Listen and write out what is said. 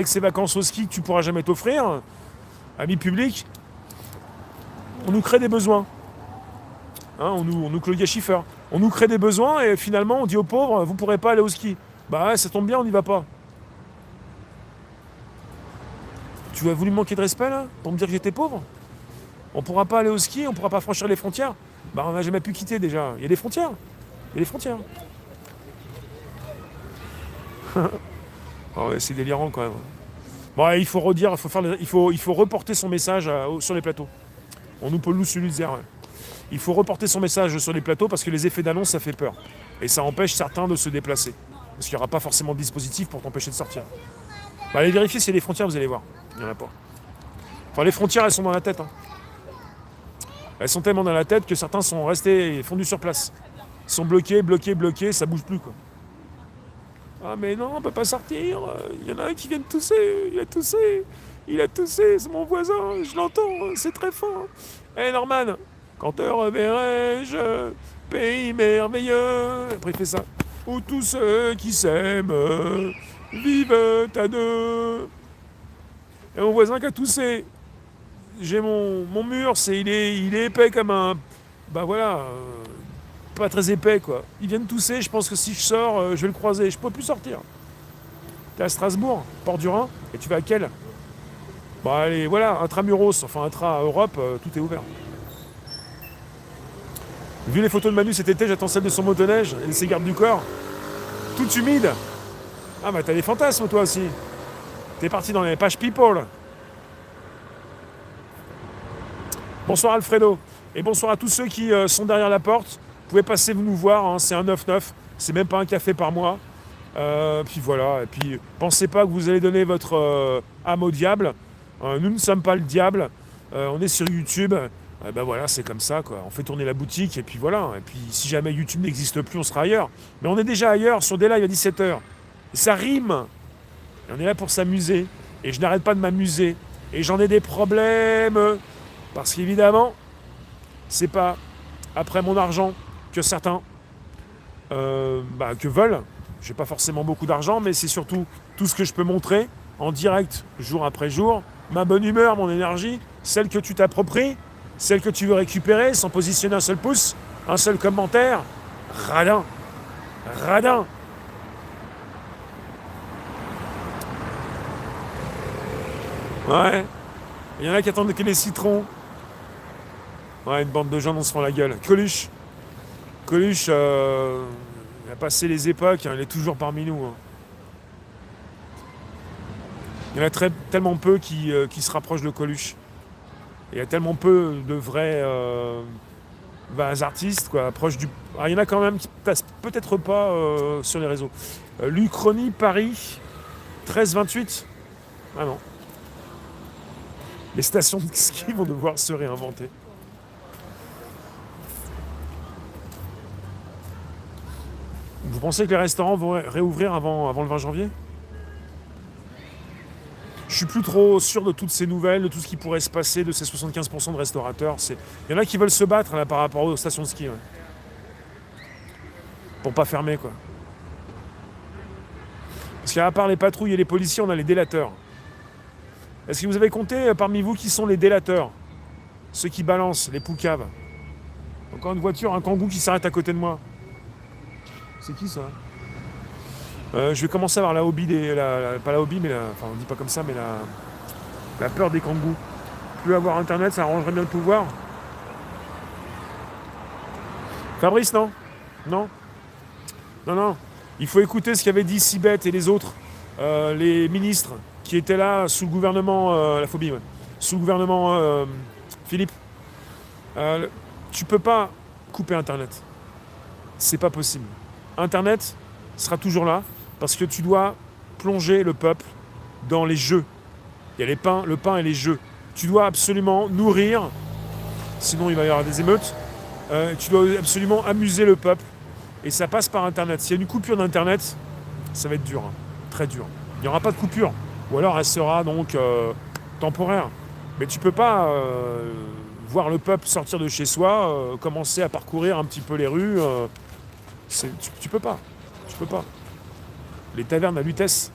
avec ces vacances au ski que tu pourras jamais t'offrir, ami public, on nous crée des besoins. Hein, on nous le gâchifeur. On nous crée des besoins et finalement on dit aux pauvres, vous pourrez pas aller au ski. Bah ouais, ça tombe bien, on n'y va pas. Tu as voulu me manquer de respect là pour me dire que j'étais pauvre? On pourra pas aller au ski, on pourra pas franchir les frontières. Bah on n'a jamais pu quitter déjà. Il y a des frontières. Il y a des frontières. Ah ouais, c'est délirant quand même. Bon, ouais, il faut redire, il faut reporter son message sur les plateaux. On nous pollue celui de Zer, ouais. Il faut reporter son message sur les plateaux parce que les effets d'annonce, ça fait peur. Et ça empêche certains de se déplacer. Parce qu'il n'y aura pas forcément de dispositif pour t'empêcher de sortir. Bah, allez vérifier s'il y a des frontières, vous allez voir. Il n'y en a pas. Enfin, les frontières, elles sont dans la tête. Hein. Elles sont tellement dans la tête que certains sont restés fondus sur place. Ils sont bloqués, ça bouge plus, quoi. Ah mais non, on peut pas sortir. Il y en a un qui vient de tousser. Il a toussé, c'est mon voisin. Je l'entends, c'est très fort. Eh Norman, quand te reverrai-je, pays merveilleux. Après il fait ça. Où tous ceux qui s'aiment vivent à deux. Et mon voisin qui a toussé. J'ai mon mur, il est épais comme un... Bah voilà, pas très épais quoi. Il vient de tousser, je pense que si je sors, je vais le croiser. Je peux plus sortir. T'es à Strasbourg, Port du Rhin, et tu vas à quel? Bah allez, voilà, intramuros, enfin intra-Europe, tout est ouvert. Vu les photos de Manu cet été, j'attends celle de son motoneige et de ses gardes du corps. Toutes humides. Ah bah t'as des fantasmes toi aussi. T'es parti dans les pages People. Bonsoir Alfredo. Et bonsoir à tous ceux qui sont derrière la porte. Vous pouvez passer nous voir, hein, c'est un 9-9. C'est même pas un café par mois. Puis voilà. Et puis pensez pas que vous allez donner votre âme au diable. Nous ne sommes pas le diable. On est sur YouTube. Ben voilà, c'est comme ça, quoi. On fait tourner la boutique et puis voilà. Et puis si jamais YouTube n'existe plus, on sera ailleurs. Mais on est déjà ailleurs sur des lives à 17h. Et ça rime. Et on est là pour s'amuser. Et je n'arrête pas de m'amuser. Et j'en ai des problèmes. Parce qu'évidemment, c'est pas après mon argent que certains que veulent. J'ai pas forcément beaucoup d'argent, mais c'est surtout tout ce que je peux montrer en direct, jour après jour. Ma bonne humeur, mon énergie, celle que tu t'appropries, celle que tu veux récupérer sans positionner un seul pouce, un seul commentaire. Radin. Radin. Ouais. Il y en a qui attendent que les citrons. Ouais, une bande de gens dont se font la gueule. Coluche. Coluche, il a passé les époques, hein, il est toujours parmi nous. Hein. Il y en a tellement peu qui se rapprochent de Coluche. Il y a tellement peu de vrais artistes, quoi, proches du... Alors, il y en a quand même qui passent peut-être pas sur les réseaux. L'Uchronie, Paris, 13-28. Ah non. Les stations de ski vont devoir se réinventer. Vous pensez que les restaurants vont réouvrir avant le 20 janvier? Je suis plus trop sûr de toutes ces nouvelles, de tout ce qui pourrait se passer, de ces 75% de restaurateurs. Il y en a qui veulent se battre là, par rapport aux stations de ski. Ouais. Pour pas fermer, quoi. Parce qu'à part les patrouilles et les policiers, on a les délateurs. Est-ce que vous avez compté parmi vous qui sont les délateurs? Ceux qui balancent, les poucaves. Encore une voiture, un kangou qui s'arrête à côté de moi. C'est qui ça? Je vais commencer à avoir la hobby pas la hobby, mais enfin on dit pas comme ça, mais la peur des kangous. Plus avoir internet, ça arrangerait bien le pouvoir. Fabrice, non? Non? Non. Il faut écouter ce qu'avaient dit Sibet et les autres, les ministres qui étaient là sous le gouvernement, la phobie, ouais. Sous le gouvernement Philippe. Tu peux pas couper internet. C'est pas possible. Internet sera toujours là parce que tu dois plonger le peuple dans les jeux. Il y a le pain et les jeux. Tu dois absolument nourrir, sinon il va y avoir des émeutes. Tu dois absolument amuser le peuple et ça passe par Internet. S'il y a une coupure d'Internet, ça va être dur, hein, très dur. Il n'y aura pas de coupure, ou alors elle sera donc temporaire. Mais tu peux pas voir le peuple sortir de chez soi, commencer à parcourir un petit peu les rues. Tu peux pas. Les tavernes à Lutèce,